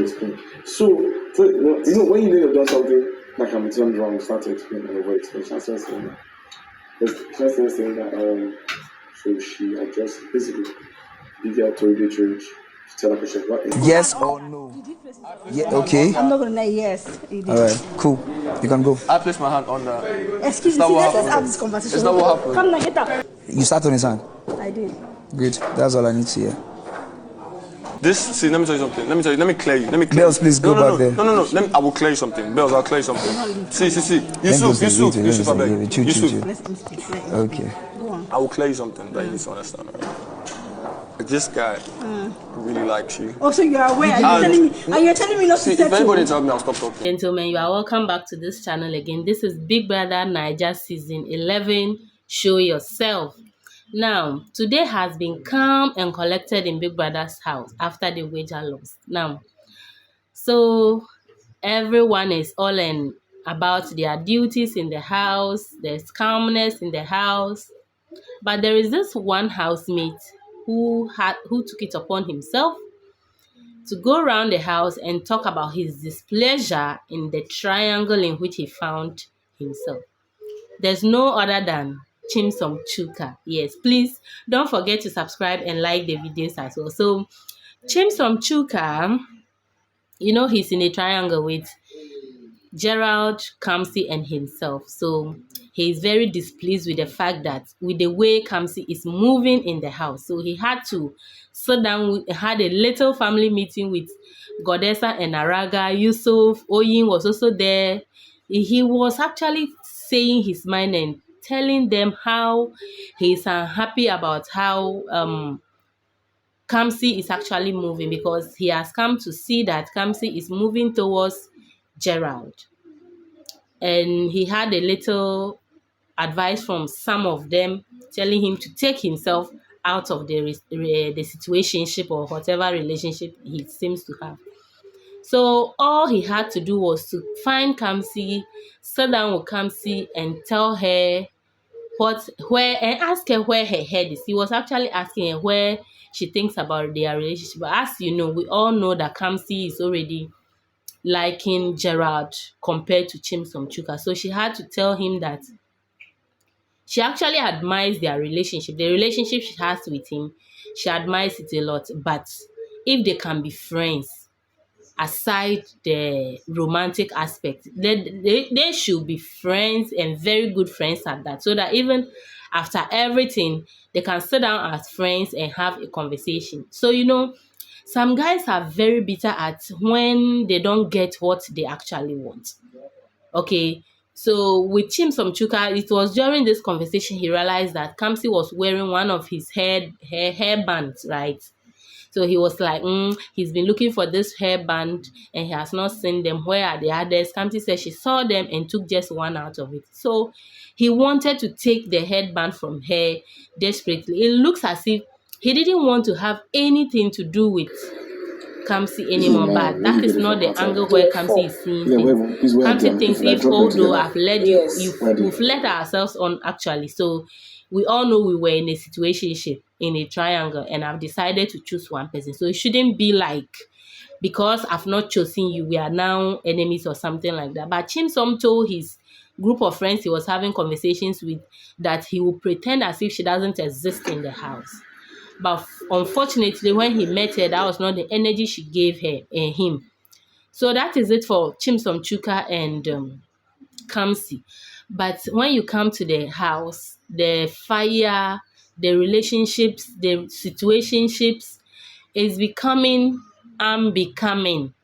When you know you've done something that can be turned wrong, start to explain and over explain. That's just saying that. Just saying that so she had just basically the girl told the truth to tell her question. Yes or no? Yeah, okay. I'm not gonna lie, yes. All right, cool. You can go. I placed my hand on that. Excuse me, let's have this conversation. Is that what happened? Come now, get up. You sat on his hand. I did. Good. That's all I need to hear. Let me tell you something. Let me clear you. Bells, please go back there. No. I will clear you something. Bells, I'll clear you something. See. Yusuf, I beg. Yusuf. Okay. I will clear you something that you need to understand, right? This guy really likes you. Oh, so you are aware? You're telling me not to if anybody tells me, I'll stop talking. Gentlemen, you are welcome back to this channel again. This is Big Brother Naija Season 11. Show yourself. Now, today has been calm and collected in Big Brother's house after the wager lost. Now, so everyone is all in about their duties in the house. There's calmness in the house. But there is this one housemate who took it upon himself to go around the house and talk about his displeasure in the triangle in which he found himself. There's no other than Chimsom. Yes, please don't forget to subscribe and like the videos as well. So Chimsom, he's in a triangle with Gerald, Kamsy, and himself. So he is very displeased with the fact that with the way Kamsy is moving in the house. So he had to sit down, had a little family meeting with Godessa and Araga. Yusuf, Oyin was also there. He was actually saying his mind and telling them how he's unhappy about how Kamsy is actually moving, because he has come to see that Kamsy is moving towards Gerald. And he had a little advice from some of them telling him to take himself out of the situationship or whatever relationship he seems to have. So all he had to do was to find Kamsy, sit down with Kamsy and tell her and ask her where her head is. He was actually asking her where she thinks about their relationship. But as you know, we all know that Kamsy is already liking Gerard compared to Chimsom. So she had to tell him that she actually admires their relationship. The relationship she has with him, she admires it a lot. But if they can be friends, aside the romantic aspect, they should be friends and very good friends at that. So that even after everything, they can sit down as friends and have a conversation. So, some guys are very bitter at when they don't get what they actually want. Okay. So with Chimsom, it was during this conversation he realized that Kamsy was wearing one of his hairbands, right? So he was like, he's been looking for this hairband and he has not seen them. Where are the others? Kamsy said she saw them and took just one out of it. So he wanted to take the headband from her desperately. It looks as if he didn't want to have anything to do with Kamsy anymore, but that is not the angle where Kamsy is seeing him. Kamsy thinks although I've led we've led ourselves on actually. So we all know we were in a situationship, in a triangle, and I've decided to choose one person. So it shouldn't be like, because I've not chosen you, we are now enemies or something like that. But Chimsom told his group of friends he was having conversations with that he will pretend as if she doesn't exist in the house. But unfortunately, when he met her, that was not the energy she gave her and him. So that is it for Chimsom and Kamsy. But when you come to the house, the fire, the relationships, the situationships is becoming unbecoming.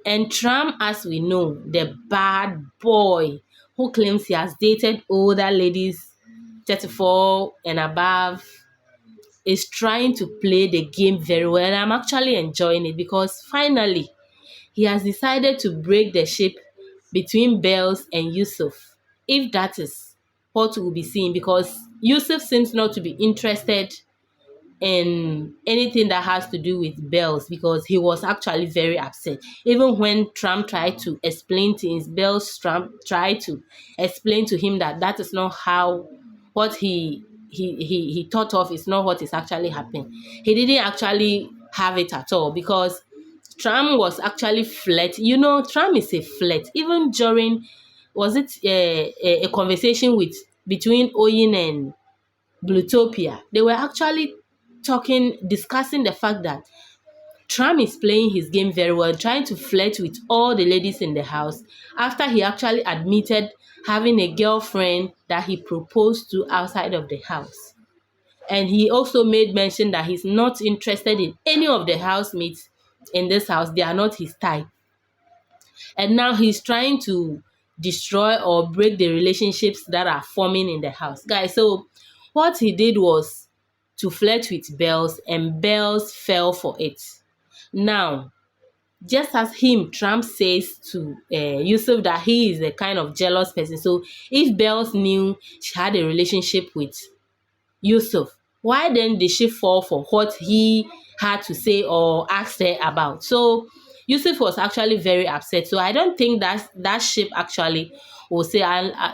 And Tram, as we know, the bad boy who claims he has dated older ladies, 34 and above, is trying to play the game very well. And I'm actually enjoying it because finally he has decided to break the ship between Bells and Yusuf. If that is what we'll be seeing, because Yusuf seems not to be interested in anything that has to do with Bells, because he was actually very upset. Even when Tram tried to explain things, Tram tried to explain to him that is not how what he thought of is not what is actually happening. He didn't actually have it at all, because Tram was actually flirt. You know, Tram is a flirt. Even during, was it a conversation between Oyin and Blutopia? They were actually discussing the fact that Tram is playing his game very well, trying to flirt with all the ladies in the house after he actually admitted having a girlfriend that he proposed to outside of the house. And he also made mention that he's not interested in any of the housemates in this house. They are not his type. And now he's trying to destroy or break the relationships that are forming in the house. Guys, so what he did was to flirt with Bells, and Bells fell for it. Now, just as Trump says to Yusuf that he is a kind of jealous person. So if Bells knew she had a relationship with Yusuf, why then did she fall for what he had to say or asked her about? So Yusuf was actually very upset. So I don't think that ship actually will say,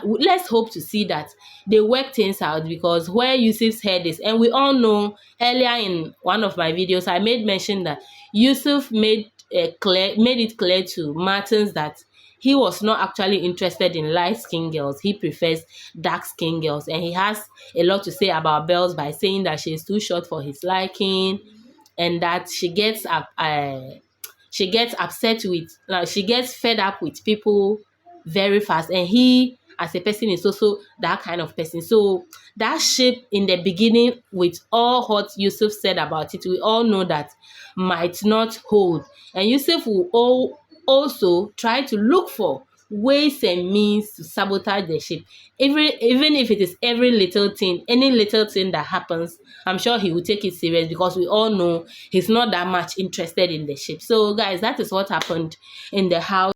let's hope to see that they work things out, because where Yusuf's head is, and we all know earlier in one of my videos, I made mention that Yusuf made it clear to Martins that he was not actually interested in light-skinned girls. He prefers dark-skinned girls. And he has a lot to say about Bells by saying that she is too short for his liking, and that she gets fed up with people very fast. And he, as a person, is also that kind of person. So that ship in the beginning, with all what Yusuf said about it, we all know that might not hold. And Yusuf will also try to look for ways and means to sabotage the ship. Even if it is any little thing that happens, I'm sure he will take it serious, because we all know he's not that much interested in the ship. So guys, that is what happened in the house.